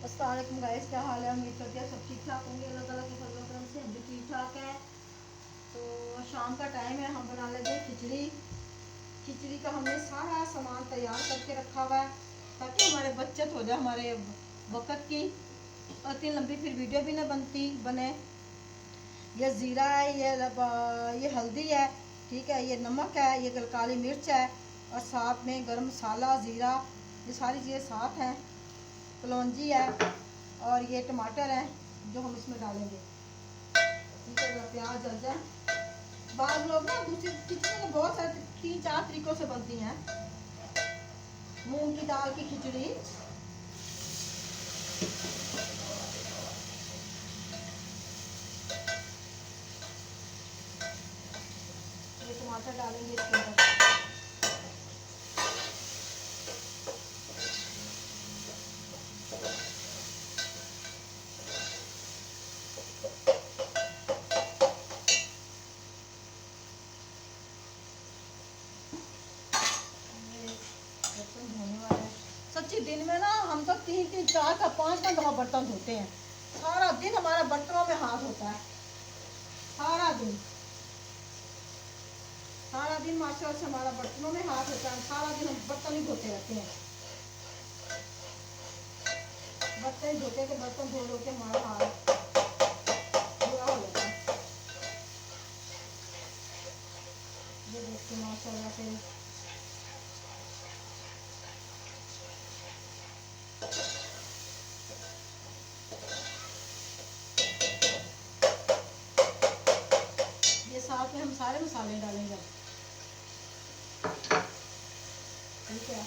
अस्सलाम वालेकुम गाइस, क्या हाल है। उम्मीद करती है सब ठीक ठाक होंगे। अल्लाह ताला की फजल करम से हम भी ठीक ठाक है। तो शाम का टाइम है, हम बना लेंगे खिचड़ी। खिचड़ी का हमने सारा सामान तैयार करके रखा हुआ है ताकि हमारे बचत हो जाए हमारे वक्त की, और इतनी लंबी फिर वीडियो भी ना बने। ये ज़ीरा है, ये हल्दी है, ठीक है, ये नमक है, ये काली मिर्च है, और साथ में गरम मसाला, ज़ीरा, ये सारी चीज़ें साथ हैं। कलौंजी है, और ये टमाटर है जो हम इसमें डालेंगे। ठीक है, प्याज जल जाए। बाद लोग ना दूसरी खिचड़ी में बहुत सारे 3-4 तरीकों से बनती हैं। मूंग की दाल की खिचड़ी, ये टमाटर डालेंगे इसके अंदर। बर्तन धोने वाला है सच्ची, दिन में ना हम तो 3-3, 4 का 5 का दफा बर्तन धोते हैं। सारा दिन हमारा बर्तनों में हाथ होता है, सारा दिन सारा दिन माशाल्लाह से हमारा बर्तनों में हाथ होता है। सारा दिन हम बर्तन ही धोते रहते हैं। बर्तन धोते के बर्तन धो धो के हमारा हाथ बुरा हो जाता है। ये देखिए माशाल्लाह से ये साथ में हम सारे मसाले डालेंगे। ठीक है,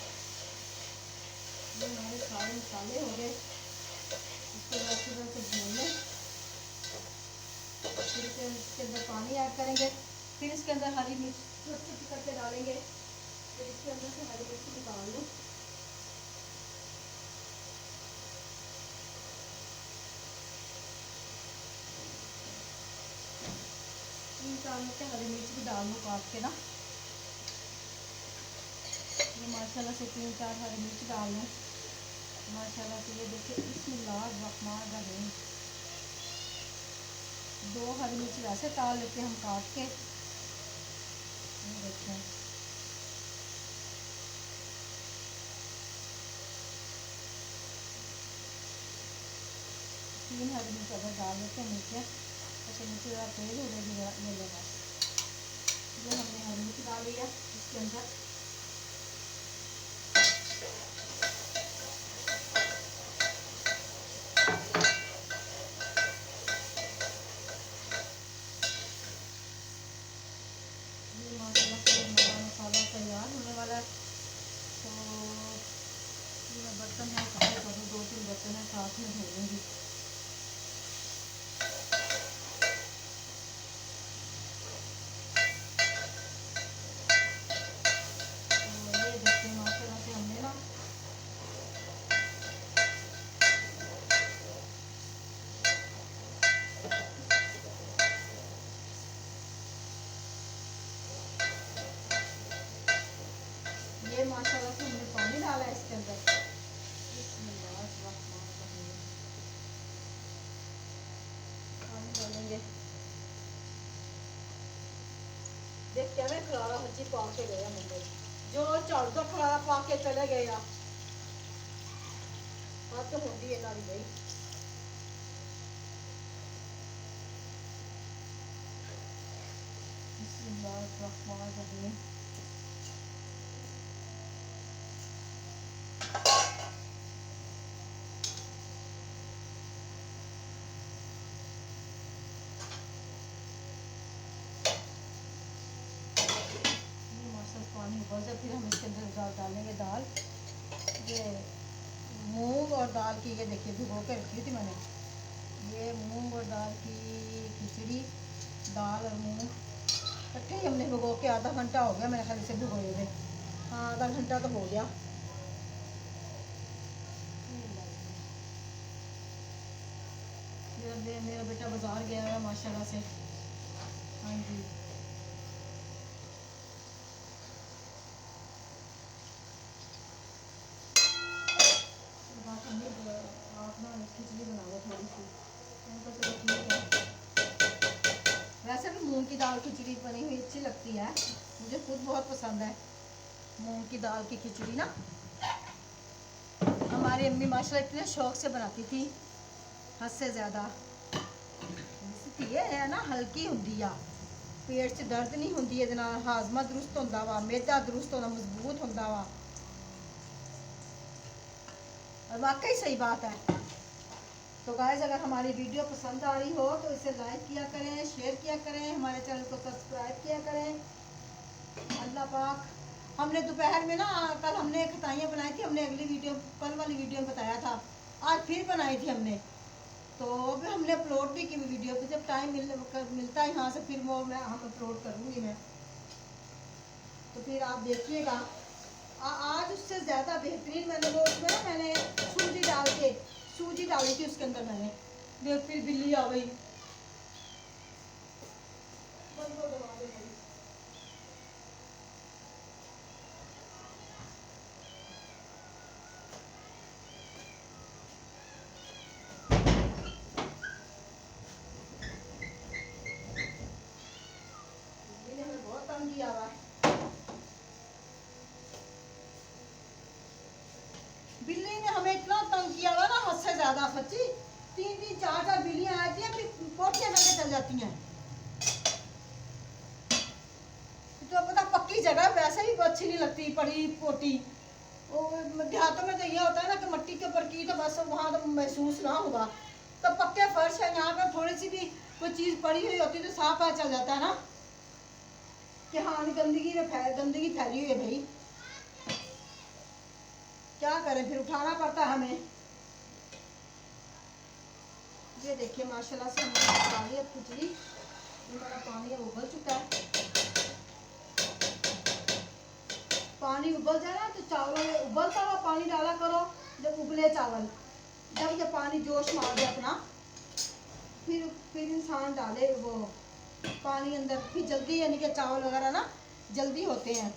ये हमारे सारे मसाले हो गए। इसको अच्छी तरह से भून लें। फिर इसके अंदर पानी ऐड करेंगे। फिर इसके अंदर हरी मिर्च छोटी करके डालेंगे। फिर इसके अंदर से हरी मिर्च निकाल लो। 3-4 मिनट हरी मिर्च भी डाल लो काट के ना। ये माशाल्लाह से 3-4 हरी मिर्च डाल लो माशाल्लाह से। ये देखिए बिस्मिल्लाहिर्रहमानिर्रहीम। 2 हरी मिर्च वैसे डाल लेते हम काट के। ये देखिए तीन हरी मिर्च अगर डाल देते हैं नीचे, अच्छा नीचे ज़रा तेज हो जाएगी, ये लेगा। ये हमने हरी मिर्च डाली है इसके अंदर। ये माशाल्लाह से हमारा मसाला तैयार होने वाला है। तो ये बर्तन है साफ करूँ, 2-3 बर्तन है साथ में धो लूँगी। तो ये देखिए माशाल्लाह से हमने ना ये माशाल्लाह से हमने पानी डाला है इसके अंदर। पानी डालेंगे। देख क्या मैं खलारा सच्ची पा के गया मुझे, जो झाड़ू का खलारा पा के चले गया। हद होती है नारी गई। बिस्मिल्लाहिर्रहमानिर्रहीम। पानी उबल जाए फिर हम इसके अंदर डालेंगे दाल। ये मूंग और दाल की, ये देखिए भिगो के रखी थी मैंने। ये मूंग और दाल की खिचड़ी, दाल और मूंग इकट्ठे ही हमने भिगो के, आधा घंटा हो गया मेरे ख्याल से भिगोए हुए। हाँ आधा घंटा तो हो गया। मेरा बेटा बाजार गया है माशाल्लाह से। हाँ जी, बात हमने आप ना खिचड़ी बना लो थोड़ी सी। तो चलो ठीक है। वैसे भी मूंग की दाल खिचड़ी बनी हुई अच्छी लगती है, मुझे खुद बहुत पसंद है मूंग की दाल की खिचड़ी ना। हमारी अम्मी माशाल्लाह इतने शौक से बनाती थी, हद से ज़्यादा। ये है ना हल्की होंगी आ, पेट च दर्द नहीं होंगी, ये हाजमा दुरुस्त होंदा वा, मैदा दुरुस्त होना, मजबूत होंदा वा। और वाकई सही बात है। तो गाइस अगर हमारी वीडियो पसंद आ रही हो तो इसे लाइक किया करें, शेयर किया करें, हमारे चैनल को सब्सक्राइब किया करें। अल्लाह पाक, हमने दोपहर में ना कल हमने खताइयाँ बनाई थी, हमने अगली वीडियो कल वाली वीडियो में बताया था, आज फिर बनाई थी हमने। तो भी हमने अपलोड भी की वीडियो, तो जब टाइम मिलता है यहाँ से फिर वो हम अपलोड करूँगी मैं, तो फिर आप देखिएगा। आज उससे ज़्यादा बेहतरीन मैंने वो उसमें ना मैंने सूजी डाली थी उसके अंदर मैंने। देख फिर बिल्ली आ गई। बहुत तंग किया हुआ है बिल्ली ने, हमें इतना तंग किया हुआ ना हद से ज्यादा सच्ची। 3-3 4-4 बिल्लियां आती हैं, फिर पोटियां करके चल जाती हैं। तो पता पक्की जगह वैसे भी अच्छी नहीं लगती पड़ी पोटी। देहातों में तो ये होता है ना कि मट्टी के ऊपर की तो बस वहाँ तो महसूस ना होगा, तो पक्के फर्श है, यहाँ पर थोड़ी सी भी कोई चीज़ पड़ी हुई होती तो साफ पता चल जाता है ना कि हाँ गंदगी फैली हुई है भाई। क्या करें, फिर उठाना पड़ता है हमें। ये देखिए माशाल्लाह से हमने डाली है खिचड़ी, हमारा पानी अब उबल चुका है। पानी उबल जाए ना तो चावलों में उबलता हुआ पानी डाला करो, जब उबले चावल, जब ये पानी जोश मार दे अपना, फिर इंसान डाले वो पानी अंदर, फिर जल्दी यानी कि चावल वगैरह ना जल्दी होते हैं।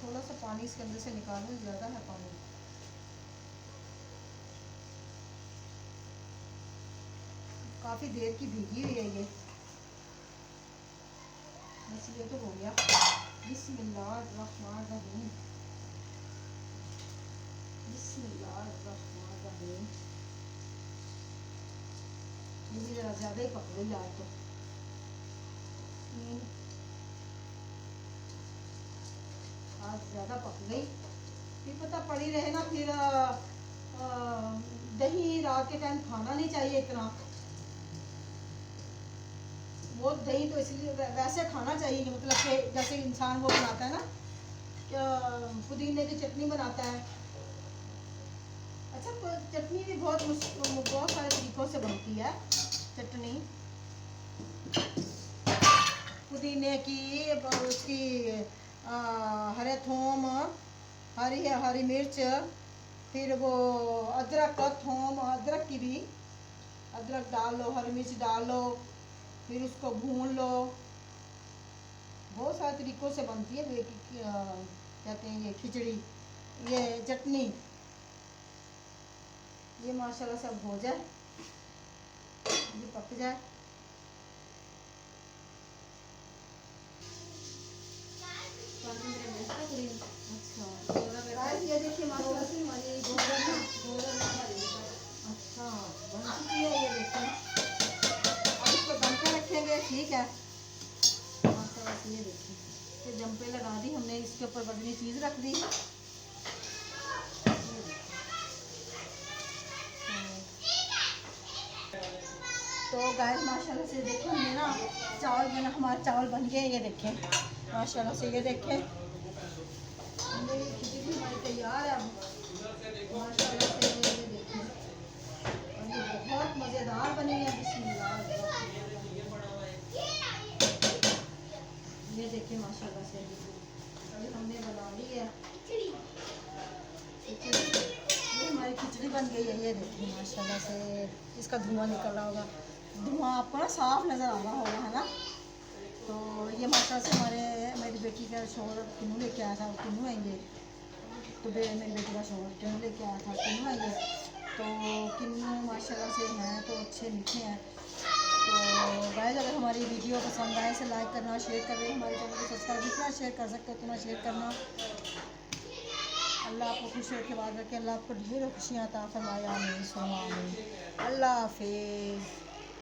थोड़ा सा पानी इसके अंदर से निकालो, ज़्यादा है पानी। काफ़ी देर की भीगी हुई है ये, बस ये तो हो गया। बिस्मिल्लाहिर्रहमानिर्रहीम, बिस्मिल्लाहिर्रहमानिर्रहीम। ये भी ज़रा ज़्यादा ही पक गई आज तो। आज ज़्यादा पक गई, फिर पता पड़ी रहे ना, फिर दही रात के टाइम खाना नहीं चाहिए इतना। वो दही तो इसलिए वैसे खाना चाहिए, मतलब कि जैसे इंसान वो बनाता है ना, क्या पुदीने की चटनी बनाता है। अच्छा चटनी भी बहुत सारे तरीक़ों से बनती है चटनी, पुदीने की, उसकी हरे थूम, हरी मिर्च, फिर वो अदरक का थूम, अदरक की भी, अदरक डाल लो, हरी मिर्च डाल लो, फिर उसको भून लो। बहुत सारे तरीक़ों से बनती है ये कहते हैं ये खिचड़ी, ये चटनी। ये माशाल्लाह सब हो जाए, ये पक जाए। अच्छा ये देखिए माशाल्लाह से हमारी अच्छा बन चुकी है, ये देखिए। अब इसको दम पे रखेंगे, ठीक है। माशाल्लाह से ये देखिए, ये दम पे लगा दी हमने, इसके ऊपर बदली चीज़ रख दी। तो गाइस माशाल्लाह से देखिए हमने ना हमारे चावल बन गए, ये देखें माशाल्लाह से, ये देखें मेरी खिचड़ी हमारी तैयार है अब माशाल्लाह से। ये देखें और ये बहुत मज़ेदार बनी है। बिस्मिल्लाह, ये देखें माशाल्लाह से अभी हमने बना ली है खिचड़ी। ये हमारी खिचड़ी बन गई है, ये देखिए माशाल्लाह से। इसका धुआं निकल रहा होगा, धुआं आपको ना साफ नज़र आ रहा होगा, है ना। तो ये माशाल्लाह से मेरी बेटी का शोहर किन्नू लेके आया था, किन्नू आएंगे, तो मेरी बेटी का शोहर किन्नू लेके आया था, किन्नू आएंगे। तो किन्नू माशाल्लाह से हैं तो अच्छे मीठे हैं। तो गाइस अगर हमारी वीडियो पसंद आए तो लाइक करना, शेयर कर रहे हैं, हमारे चैनल को सब्सक्राइब जितना शेयर कर सकते हो उतना शेयर करना। अल्लाह आपको खुश रखे, बाद रखे, अल्लाह आपको ढेरों खुशियाँ अता फरमाए, आमीन सुम्मा आमीन। अल्लाह हाफिज़।